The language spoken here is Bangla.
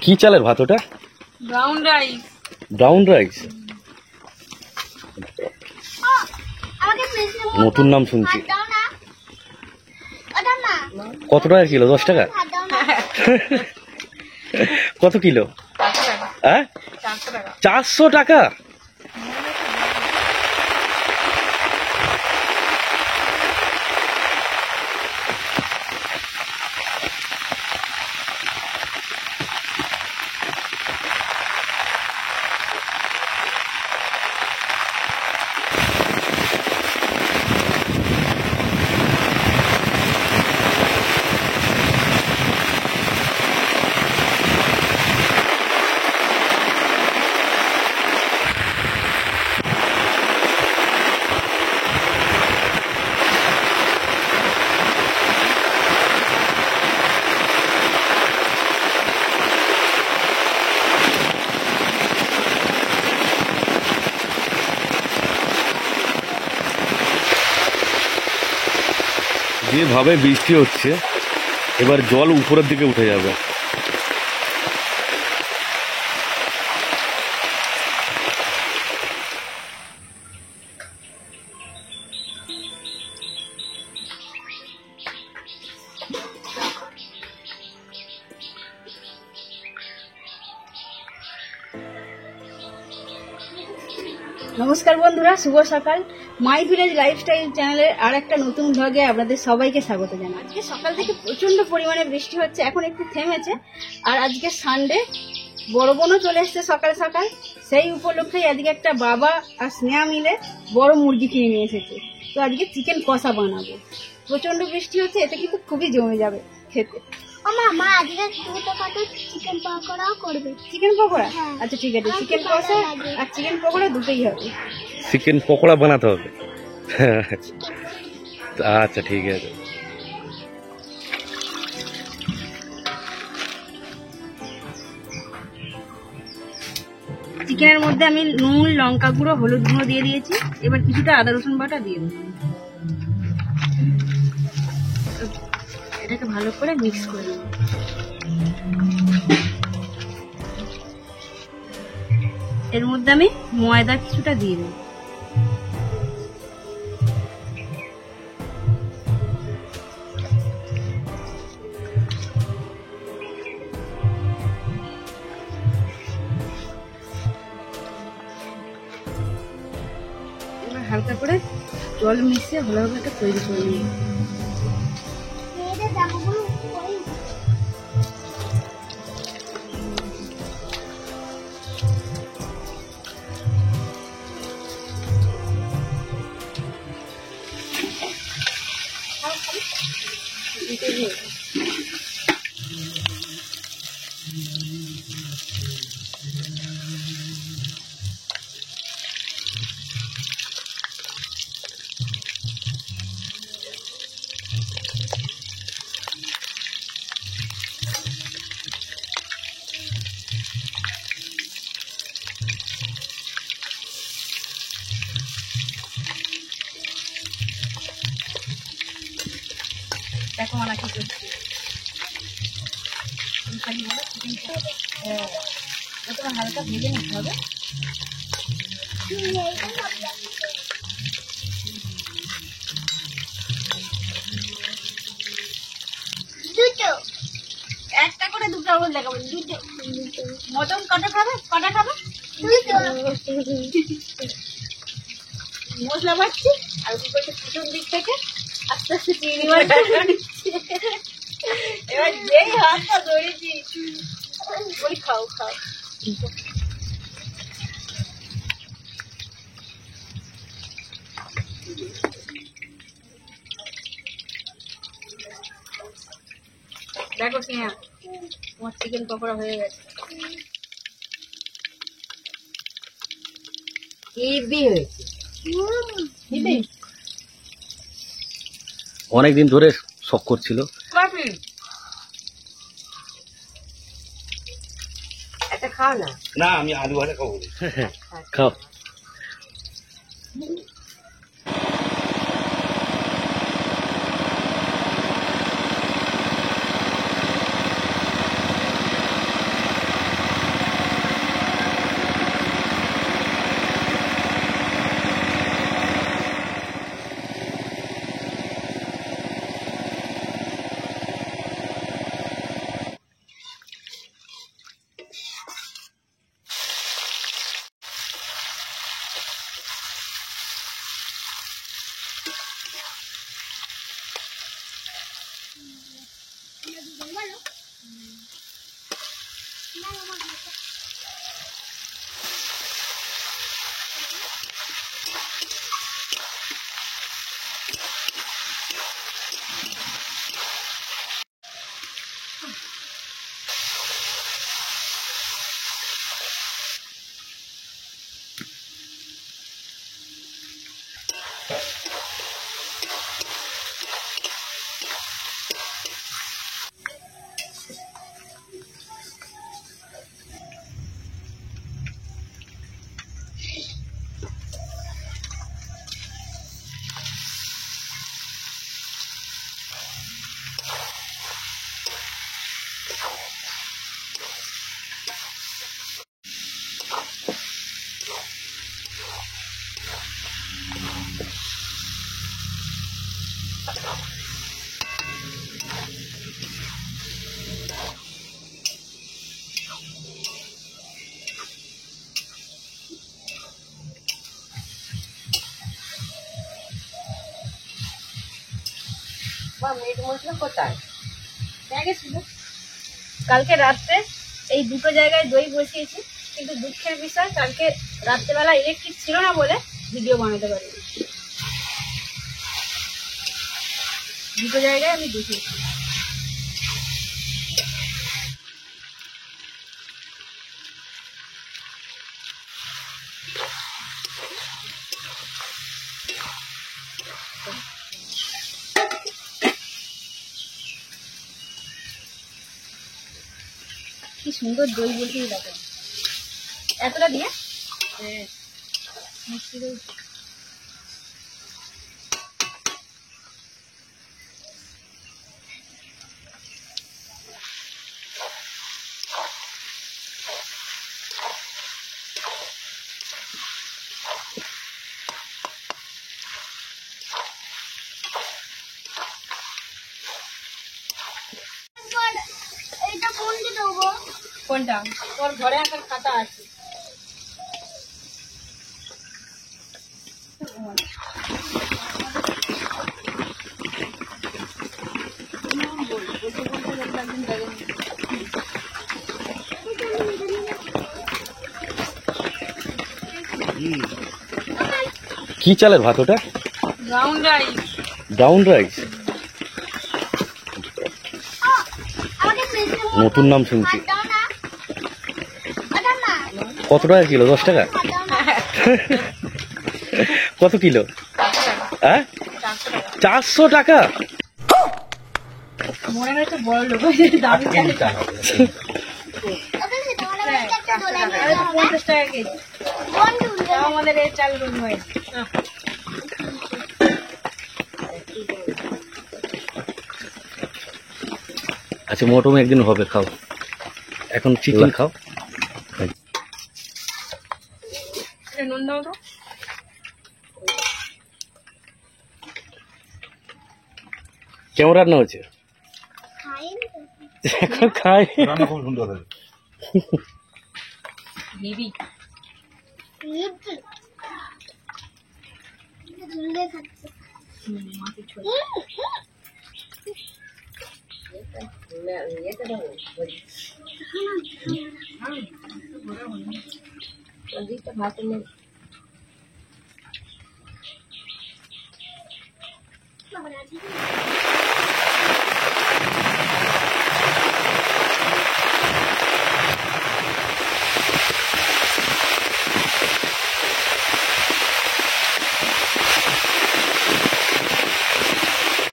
কি চালের ভাত ওটা? Brown rice. ব্রাউন রাইস, নতুন নাম শুনছি। কত টাকা কিলো? 10 টাকা? কত কিলো? 400 টাকা। হ্যাঁ, 400 টাকা। 400 টাকা। যেভাবে বৃষ্টি হচ্ছে এবার জল উপরের দিকে উঠে যাবে। নমস্কার বন্ধুরা, শুভ সকাল। মাই ভিলেজ লাইফস্টাইল চ্যানেলের আর একটা নতুন ব্লগে আপনাদের সবাইকে স্বাগত জানাই। আজকে সকাল থেকে প্রচন্ড পরিমাণে বৃষ্টি হচ্ছে, এখন একটু থেমেছে। আর আজকে সানডে, বড় বোনও চলে এসছে সকাল সকাল। সেই উপলক্ষেই আজকে একটা বাবা আর স্নেহা মিলে বড় মুরগি কিনে নিয়ে এসেছে। তো আজকে চিকেন কষা বানাবো। প্রচন্ড বৃষ্টি হচ্ছে, এটা কিন্তু খুবই জমে যাবে খেতে। মা আজকে ছোটখাটো চিকেন পকোড়াও করবে। চিকেন পকোড়া? হ্যাঁ। আচ্ছা ঠিক আছে, আমার চিকেন খুব কষা ভালো লাগে। আর চিকেন পকোড়া দুটোই হবে। চিকেন পকোড়া বানাতে হবে? আচ্ছা ঠিক আছে। চিকেনের মধ্যে আমি নুন, লঙ্কা গুঁড়ো, হলুদ গুঁড়ো দিয়ে দিয়েছি। এবার কিছুটা আদা রসুন বাটা দিয়ে দেবো। এটাকে ভালো করে মিক্স করে নেব। এর মধ্যে আমি ময়দা কিছুটা দিয়ে দেবো। এবার হালকা করে জল মিশিয়ে ভালোভাবে একটা তৈরি করে নিই। মেয়েদের জামাগুলো পরে দেখো মানা কি করছি। এটা হালকা ভেজে নিতে হবে। দুটো একটা করে দুটো আঙুল দেখাবো। দুটো মটন কটা খাবে? কটা খাবে? দুটো মশলা বাড়ছি আর উপরে পিছন দিক থেকে আস্তে আস্তে চিনি বাড়ছি। এবার যেই হাতটা ধরেছি বলি খাও খাও। দেখো স্নেহা, তোমার চিকেন পকোড়া হয়ে গেছে। হেভি হয়েছে। অনেকদিন ধরে শখ করছিল। একটা খাও না। না, আমি আলু ভাজা খাবো। খাও। ব্যাগে ছিল। কালকে রাত্রে এই দুটো জায়গায় দই বসিয়েছি, কিন্তু দুঃখের বিষয় কালকে রাত্রেবেলা ইলেকট্রিক ছিল না বলে ভিডিও বানাতে পারিনি। দুটো জায়গায় আমি বসিয়েছি। কি সুন্দর দই বসিয়ে দেখো, এতটা দিয়ে মিষ্টি দই। এটা কোনটা দেবো? কোনটা? তোর ঘরে একটা খাতা আছে। কি চালের ভাত ওটা? Brown rice. ব্রাউন রাইস, আমাকে প্লেটে নতুন নাম শুনছি। ভাত দাও না। দাও না। কত টাকা কিলো? 10 টাকা? ভাত দাও না। কত কিলো? 400 টাকা। হ্যাঁ, 400 টাকা। মনে হচ্ছে বড় লোক দামি চাল। ওকে সেটা মানে একটা দোলা নিয়ে আরে যাও। 50 টাকা কেজি। বন্ধু তাও আমাদের এই চাল হয়। আচ্ছা, মটন একদিন হবে, খাও। এখন চিকেন খাও। নুন দাও তো। কেমন রান্না হচ্ছে? খাইনি তো। এখন খাই। দিদি নিচ্ছি। ঝুলে খাচ্ছে। বাবা,